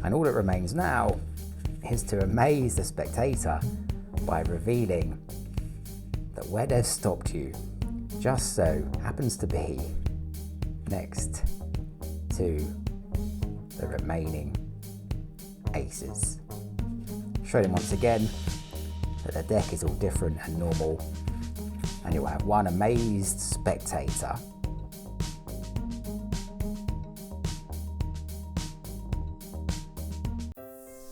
And all that remains now is to amaze the spectator by revealing that where they've stopped you just so happens to be next to the remaining aces. Show them once again that the deck is all different and normal, and you'll have one amazed spectator.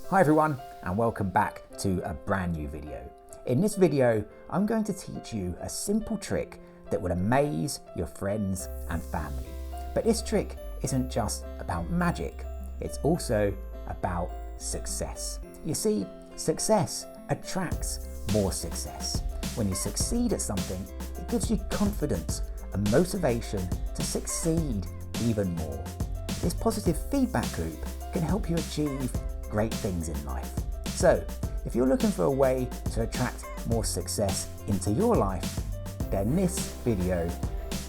Hi everyone, and welcome back to a brand new video. In this video, I'm going to teach you a simple trick that will amaze your friends and family. But this trick isn't just about magic, it's also about success. You see, success attracts more success. When you succeed at something, it gives you confidence and motivation to succeed even more. This positive feedback loop can help you achieve great things in life. So, if you're looking for a way to attract more success into your life, then this video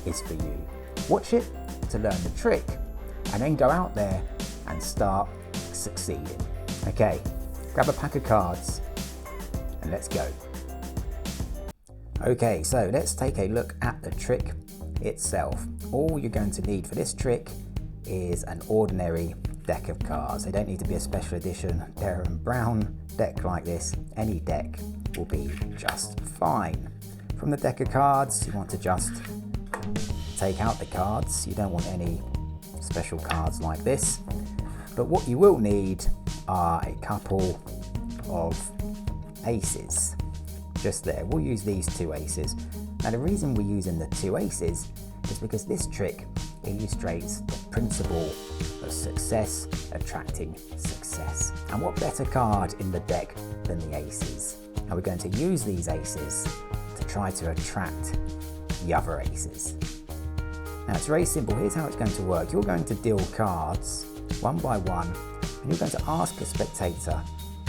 is for you. Watch it to learn the trick and then go out there and start succeeding. Okay, grab a pack of cards and let's go. Okay, so let's take a look at the trick itself. All you're going to need for this trick is an ordinary deck of cards. They don't need to be a special edition. They're a brown deck like this. Any deck will be just fine. From the deck of cards, you want to just take out the cards. You don't want any special cards like this. But what you will need are a couple of aces. Just there. We'll use these two aces. Now the reason we're using the two aces is because this trick illustrates the principle of success attracting success. And what better card in the deck than the aces? And we're going to use these aces to try to attract the other aces. Now it's very simple. Here's how it's going to work. You're going to deal cards one by one, and you're going to ask a spectator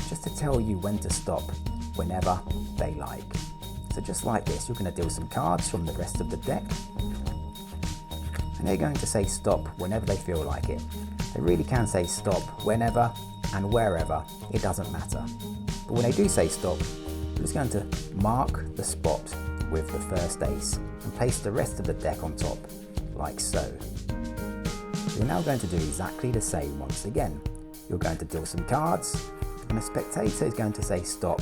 just to tell you when to stop whenever they like. So just like this, you're going to deal some cards from the rest of the deck, and they're going to say stop whenever they feel like it. They really can say stop whenever and wherever, it doesn't matter. But when they do say stop, we're just going to mark the spot with the first ace and place the rest of the deck on top, like so. You're now going to do exactly the same once again. You're going to deal some cards, and the spectator is going to say stop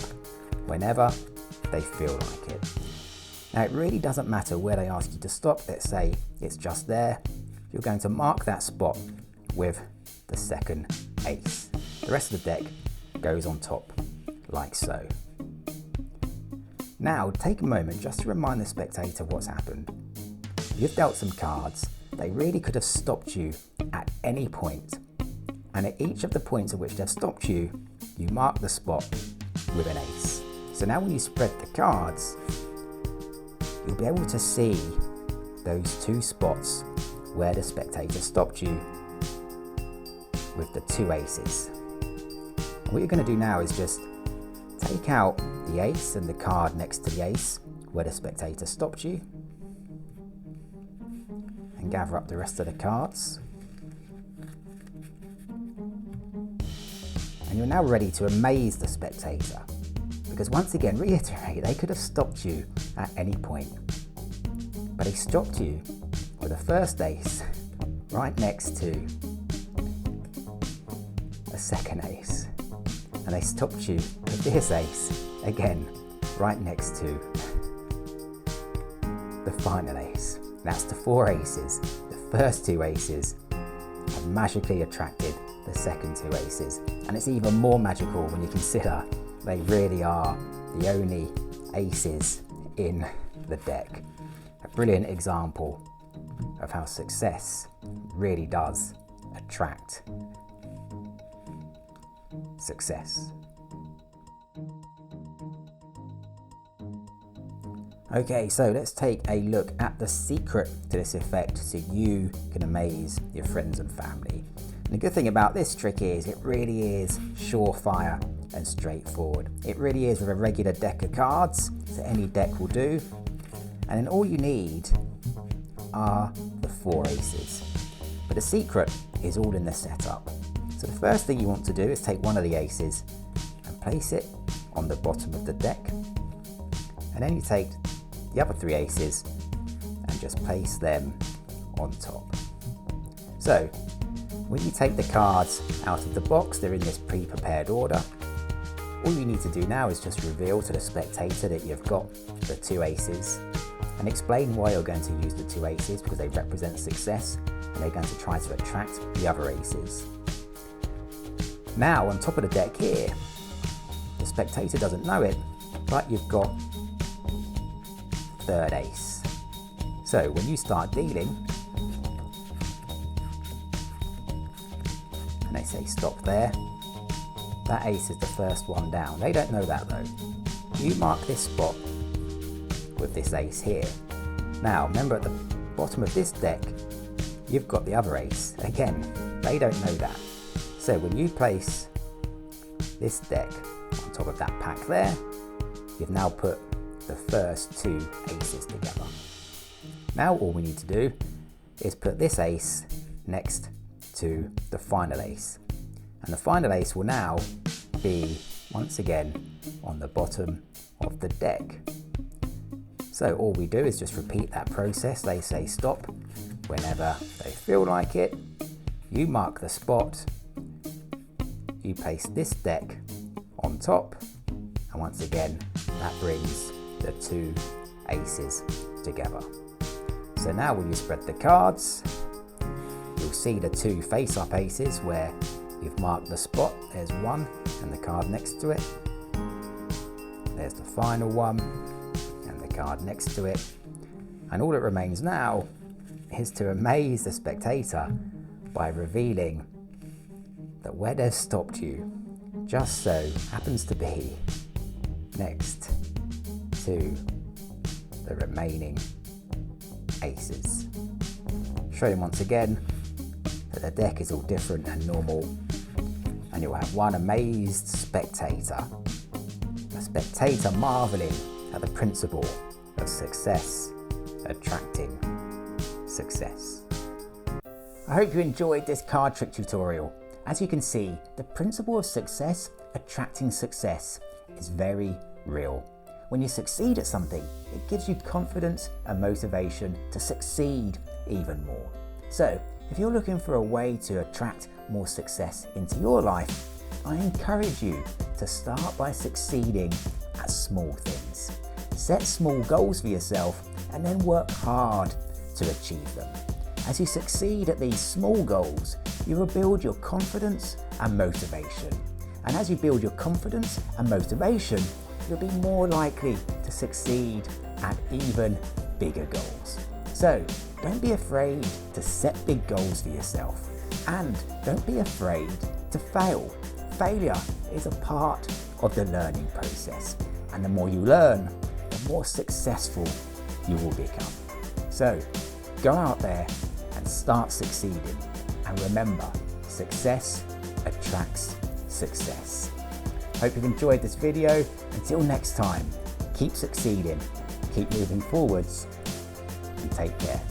whenever they feel like it. Now it really doesn't matter where they ask you to stop. Let's say it's just there. You're going to mark that spot with the second ace. The rest of the deck goes on top, like so. Now take a moment just to remind the spectator what's happened. You've dealt some cards. They really could have stopped you at any point. And at each of the points at which they've stopped you, you mark the spot with an ace. So now when you spread the cards, you'll be able to see those two spots where the spectator stopped you with the two aces. And what you're going to do now is just take out the ace and the card next to the ace where the spectator stopped you, and gather up the rest of the cards. And you're now ready to amaze the spectator, because once again, reiterate, they could have stopped you at any point, but they stopped you with the first ace right next to a second ace, and they stopped you with this ace again right next to the final ace. That's the four aces. The first two aces have magically attracted the second two aces, and it's even more magical when you consider they really are the only aces in the deck. A brilliant example of how success really does attract success. Okay, so let's take a look at the secret to this effect so you can amaze your friends and family. And the good thing about this trick is it really is surefire and straightforward. It really is with a regular deck of cards, so any deck will do. And then all you need are the four aces. But the secret is all in the setup. So the first thing you want to do is take one of the aces and place it on the bottom of the deck, and then you take the other 3 aces and just place them on top. So when you take the cards out of the box, they're in this pre-prepared order. All you need to do now is just reveal to the spectator that you've got the 2 aces and explain why you're going to use the 2 aces, because they represent success and they're going to try to attract the other aces. Now on top of the deck here, the spectator doesn't know it, but you've got 3rd ace. So when you start dealing and they say stop there, that ace is the first one down. They don't know that though. You mark this spot with this ace here. Now remember, at the bottom of this deck you've got the other ace. Again, they don't know that. So when you place this deck on top of that pack there, you've now put the first 2 aces together. Now all we need to do is put this ace next to the final ace, and the final ace will now be once again on the bottom of the deck. So all we do is just repeat that process. They say stop whenever they feel like it. You mark the spot, you place this deck on top, and once again that brings the 2 aces together. So now when you spread the cards, you'll see the 2 face-up aces where you've marked the spot. There's one and the card next to it. There's the final one and the card next to it. And all that remains now is to amaze the spectator by revealing that where they've stopped you just so happens to be next to the remaining aces. Show them once again that the deck is all different and normal, and you'll have one amazed spectator, a spectator marveling at the principle of success attracting success. I hope you enjoyed this card trick tutorial. As you can see, the principle of success attracting success is very real. When you succeed at something, it gives you confidence and motivation to succeed even more. So, if you're looking for a way to attract more success into your life, I encourage you to start by succeeding at small things. Set small goals for yourself and then work hard to achieve them. As you succeed at these small goals, you will build your confidence and motivation. And as you build your confidence and motivation, you'll be more likely to succeed at even bigger goals. So don't be afraid to set big goals for yourself, and don't be afraid to fail. Failure is a part of the learning process, and the more you learn, the more successful you will become. So go out there and start succeeding, and remember, success attracts success. Hope you've enjoyed this video. Until next time, keep succeeding, keep moving forwards, and take care.